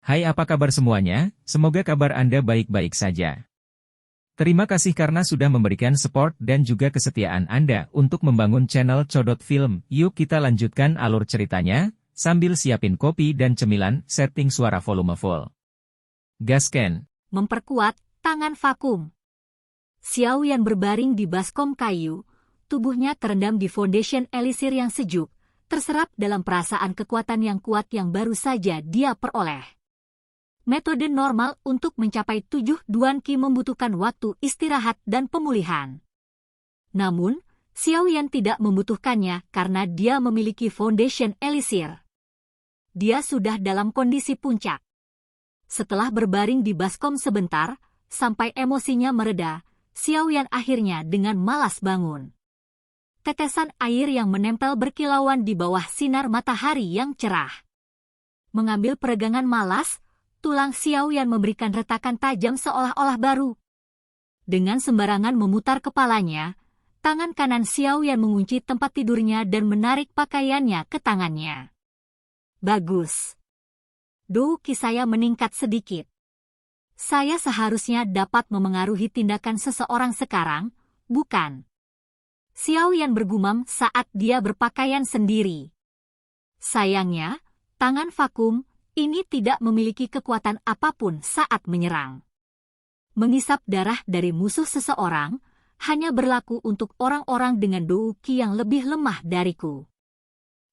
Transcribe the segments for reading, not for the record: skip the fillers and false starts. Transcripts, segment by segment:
Hai, apa kabar semuanya? Semoga kabar Anda baik-baik saja. Terima kasih karena sudah memberikan support dan juga kesetiaan Anda untuk membangun channel Codot Film. Yuk kita lanjutkan alur ceritanya, sambil siapin kopi dan cemilan, setting suara volume full. Gasken. Memperkuat tangan vakum. Xiao Yan berbaring di baskom kayu, tubuhnya terendam di foundation elisir yang sejuk, terserap dalam perasaan kekuatan yang kuat yang baru saja dia peroleh. Metode normal untuk mencapai 7 Duan Qi membutuhkan waktu istirahat dan pemulihan. Namun, Xiao Yan tidak membutuhkannya karena dia memiliki foundation elisir. Dia sudah dalam kondisi puncak. Setelah berbaring di baskom sebentar, sampai emosinya mereda, Xiao Yan akhirnya dengan malas bangun. Tetesan air yang menempel berkilauan di bawah sinar matahari yang cerah. Mengambil peregangan malas, tulang Xiao Yan memberikan retakan tajam seolah-olah baru. Dengan sembarangan memutar kepalanya, tangan kanan Xiao Yan mengunci tempat tidurnya dan menarik pakaiannya ke tangannya. Bagus. Dou Qi saya meningkat sedikit. Saya seharusnya dapat memengaruhi tindakan seseorang sekarang, bukan? Xiao Yan bergumam saat dia berpakaian sendiri. Sayangnya, tangan vakum ini tidak memiliki kekuatan apapun saat menyerang. Mengisap darah dari musuh seseorang hanya berlaku untuk orang-orang dengan Dou Qi yang lebih lemah dariku.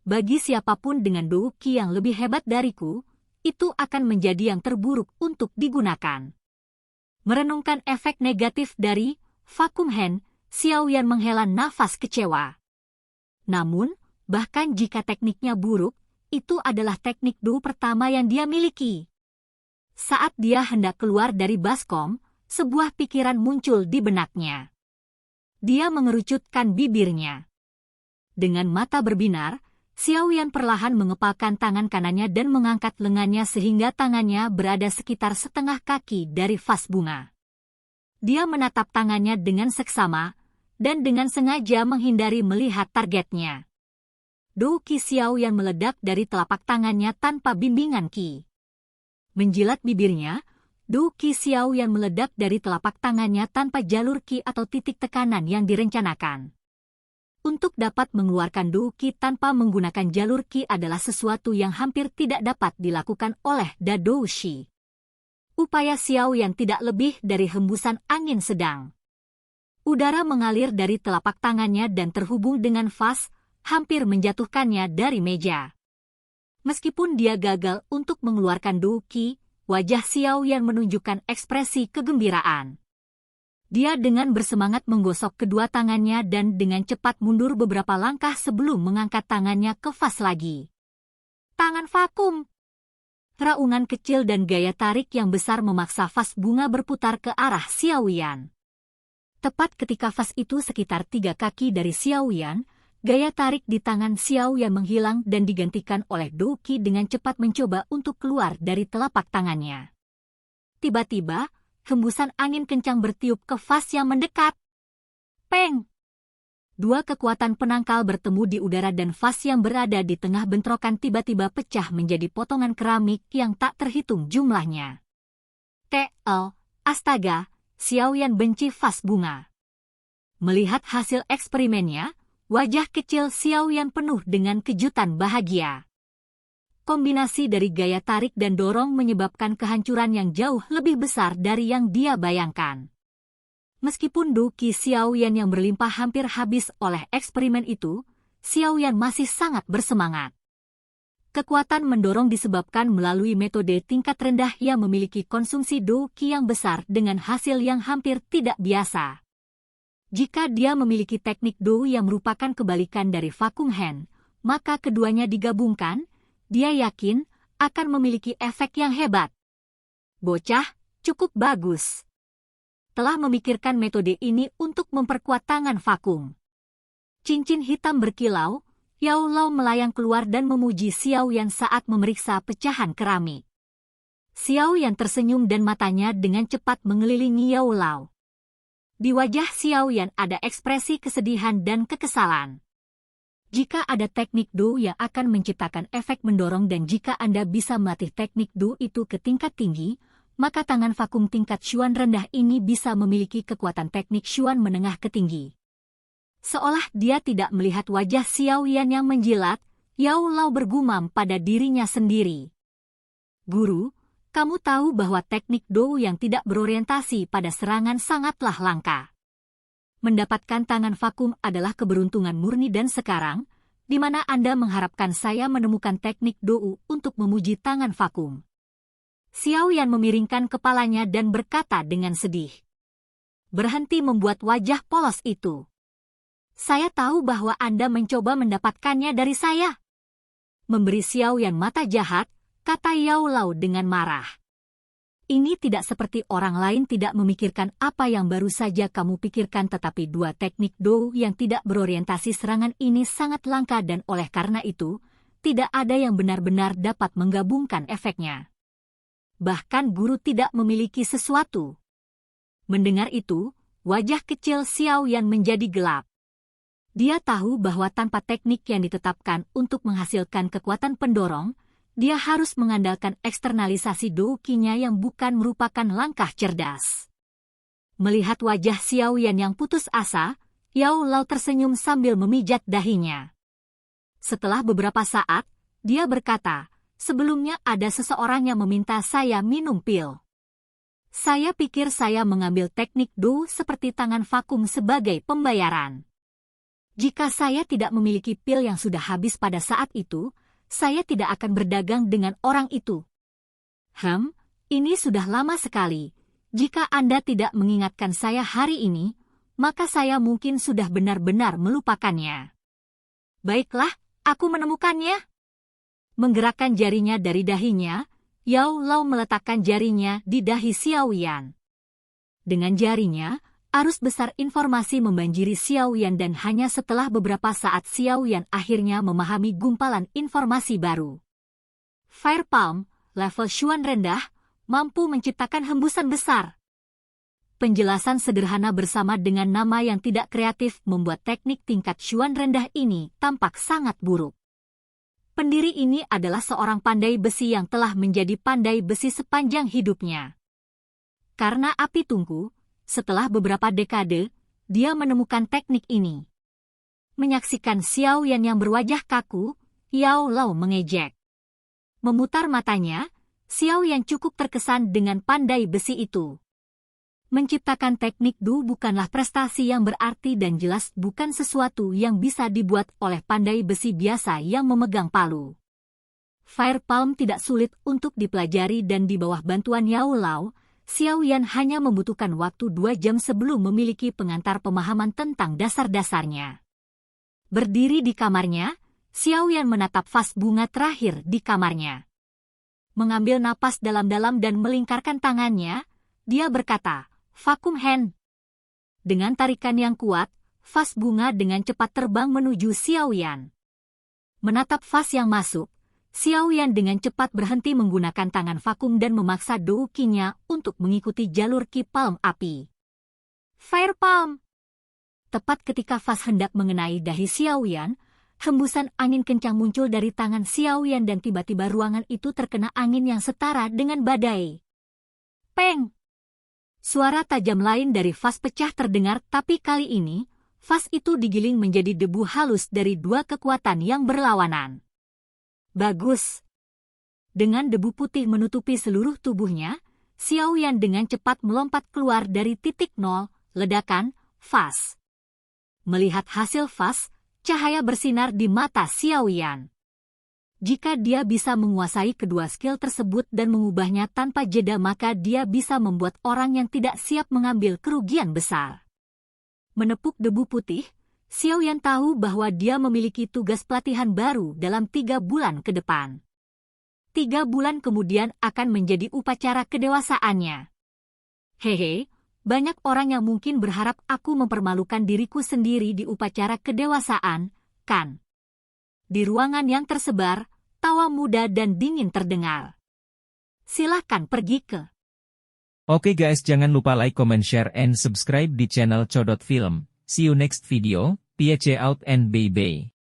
Bagi siapapun dengan Dou Qi yang lebih hebat dariku, itu akan menjadi yang terburuk untuk digunakan. Merenungkan efek negatif dari vakum hand, Xiao Yan menghela nafas kecewa. Namun, bahkan jika tekniknya buruk, itu adalah teknik Dou pertama yang dia miliki. Saat dia hendak keluar dari baskom, sebuah pikiran muncul di benaknya. Dia mengerucutkan bibirnya. Dengan mata berbinar, Xiao Yan perlahan mengepalkan tangan kanannya dan mengangkat lengannya sehingga tangannya berada sekitar setengah kaki dari vas bunga. Dia menatap tangannya dengan seksama, dan dengan sengaja menghindari melihat targetnya. Dou Qi Xiao Yan meledak dari telapak tangannya tanpa bimbingan Qi. Menjilat bibirnya, Dou Qi Xiao Yan meledak dari telapak tangannya tanpa jalur Qi atau titik tekanan yang direncanakan. Untuk dapat mengeluarkan Dou Qi tanpa menggunakan jalur Qi adalah sesuatu yang hampir tidak dapat dilakukan oleh Da Dou Shi. Upaya Xiao Yan tidak lebih dari hembusan angin sedang. Udara mengalir dari telapak tangannya dan terhubung dengan vas, hampir menjatuhkannya dari meja. Meskipun dia gagal untuk mengeluarkan Dou Qi, wajah Xiao Yan menunjukkan ekspresi kegembiraan. Dia dengan bersemangat menggosok kedua tangannya dan dengan cepat mundur beberapa langkah sebelum mengangkat tangannya ke vas lagi. Tangan vakum. Raungan kecil dan gaya tarik yang besar memaksa vas bunga berputar ke arah Xiao Yan. Tepat ketika vas itu sekitar 3 kaki dari Xiao Yan, gaya tarik di tangan Xiao Yan menghilang dan digantikan oleh Dou Qi dengan cepat mencoba untuk keluar dari telapak tangannya. Tiba-tiba, hembusan angin kencang bertiup ke vas yang mendekat. Peng! 2 kekuatan penangkal bertemu di udara dan vas yang berada di tengah bentrokan tiba-tiba pecah menjadi potongan keramik yang tak terhitung jumlahnya. Astaga, Xiao Yan benci vas bunga. Melihat hasil eksperimennya, wajah kecil Xiao Yan penuh dengan kejutan bahagia. Kombinasi dari gaya tarik dan dorong menyebabkan kehancuran yang jauh lebih besar dari yang dia bayangkan. Meskipun Dou Qi Xiao Yan yang berlimpah hampir habis oleh eksperimen itu, Xiao Yan masih sangat bersemangat. Kekuatan mendorong disebabkan melalui metode tingkat rendah yang memiliki konsumsi Dou Qi yang besar dengan hasil yang hampir tidak biasa. Jika dia memiliki teknik Dou yang merupakan kebalikan dari vakum hand, maka keduanya digabungkan, dia yakin akan memiliki efek yang hebat. Bocah, cukup bagus. Telah memikirkan metode ini untuk memperkuat tangan vakum. Cincin hitam berkilau, Yao Lao melayang keluar dan memuji Xiao Yan saat memeriksa pecahan keramik. Xiao Yan tersenyum dan matanya dengan cepat mengelilingi Yao Lao. Di wajah Xiao Yan ada ekspresi kesedihan dan kekesalan. Jika ada teknik Do yang akan menciptakan efek mendorong dan jika Anda bisa melatih teknik Do itu ke tingkat tinggi, maka tangan vakum tingkat Xuan rendah ini bisa memiliki kekuatan teknik Xuan menengah ke tinggi. Seolah dia tidak melihat wajah Xiao Yan yang menjilat, Yao Lao bergumam pada dirinya sendiri. Guru, kamu tahu bahwa teknik Do yang tidak berorientasi pada serangan sangatlah langka. Mendapatkan tangan vakum adalah keberuntungan murni dan sekarang, di mana Anda mengharapkan saya menemukan teknik Do untuk memuji tangan vakum. Xiao Yan memiringkan kepalanya dan berkata dengan sedih. Berhenti membuat wajah polos itu. Saya tahu bahwa Anda mencoba mendapatkannya dari saya. Memberi Xiao Yan mata jahat, kata Yao Lao dengan marah. Ini tidak seperti orang lain tidak memikirkan apa yang baru saja kamu pikirkan tetapi dua teknik Do yang tidak berorientasi serangan ini sangat langka dan oleh karena itu, tidak ada yang benar-benar dapat menggabungkan efeknya. Bahkan guru tidak memiliki sesuatu. Mendengar itu, wajah kecil Xiao Yan menjadi gelap. Dia tahu bahwa tanpa teknik yang ditetapkan untuk menghasilkan kekuatan pendorong, dia harus mengandalkan eksternalisasi Do Qi-nya yang bukan merupakan langkah cerdas. Melihat wajah Xiao Yan yang putus asa, Yao Lao tersenyum sambil memijat dahinya. Setelah beberapa saat, dia berkata, sebelumnya ada seseorang yang meminta saya minum pil. Saya pikir saya mengambil teknik Do seperti tangan vakum sebagai pembayaran. Jika saya tidak memiliki pil yang sudah habis pada saat itu, saya tidak akan berdagang dengan orang itu. Ini sudah lama sekali. Jika Anda tidak mengingatkan saya hari ini, maka saya mungkin sudah benar-benar melupakannya. Baiklah, aku menemukannya. Menggerakkan jarinya dari dahinya, Yao Lao meletakkan jarinya di dahi Xiao Yan. Dengan jarinya, arus besar informasi membanjiri Xiao Yan dan hanya setelah beberapa saat Xiao Yan akhirnya memahami gumpalan informasi baru. Fire Palm, level Xuan rendah, mampu menciptakan hembusan besar. Penjelasan sederhana bersama dengan nama yang tidak kreatif membuat teknik tingkat Xuan rendah ini tampak sangat buruk. Pendiri ini adalah seorang pandai besi yang telah menjadi pandai besi sepanjang hidupnya. Karena api tungku, setelah beberapa dekade, dia menemukan teknik ini. Menyaksikan Xiao Yan yang berwajah kaku, Yao Lao mengejek. Memutar matanya, Xiao Yan cukup terkesan dengan pandai besi itu. Menciptakan teknik Do bukanlah prestasi yang berarti dan jelas bukan sesuatu yang bisa dibuat oleh pandai besi biasa yang memegang palu. Fire Palm tidak sulit untuk dipelajari dan di bawah bantuan Yao Lao, Xiao Yan hanya membutuhkan waktu 2 jam sebelum memiliki pengantar pemahaman tentang dasar-dasarnya. Berdiri di kamarnya, Xiao Yan menatap vas bunga terakhir di kamarnya. Mengambil napas dalam-dalam dan melingkarkan tangannya, dia berkata, "Vacuum hand." Dengan tarikan yang kuat, vas bunga dengan cepat terbang menuju Xiao Yan. Menatap vas yang masuk, Xiao Yan dengan cepat berhenti menggunakan tangan vakum dan memaksa Do Qi-nya untuk mengikuti jalur Qi Palm api. Fire Palm. Tepat ketika vas hendak mengenai dahi Xiao Yan, hembusan angin kencang muncul dari tangan Xiao Yan dan tiba-tiba ruangan itu terkena angin yang setara dengan badai. Peng! Suara tajam lain dari vas pecah terdengar tapi kali ini, vas itu digiling menjadi debu halus dari dua kekuatan yang berlawanan. Bagus. Dengan debu putih menutupi seluruh tubuhnya, Xiao Yan dengan cepat melompat keluar dari titik nol, ledakan, vas. Melihat hasil vas, cahaya bersinar di mata Xiao Yan. Jika dia bisa menguasai kedua skill tersebut dan mengubahnya tanpa jeda maka dia bisa membuat orang yang tidak siap mengambil kerugian besar. Menepuk debu putih, Xiao Yan tahu bahwa dia memiliki tugas pelatihan baru dalam 3 bulan ke depan. 3 bulan kemudian akan menjadi upacara kedewasaannya. Hehe, banyak orang yang mungkin berharap aku mempermalukan diriku sendiri di upacara kedewasaan, kan? Di ruangan yang tersebar, tawa muda dan dingin terdengar. Silahkan pergi ke. Oke guys, jangan lupa like, comment, share, and subscribe di channel Codot Film. See you next video, peace out and bye-bye.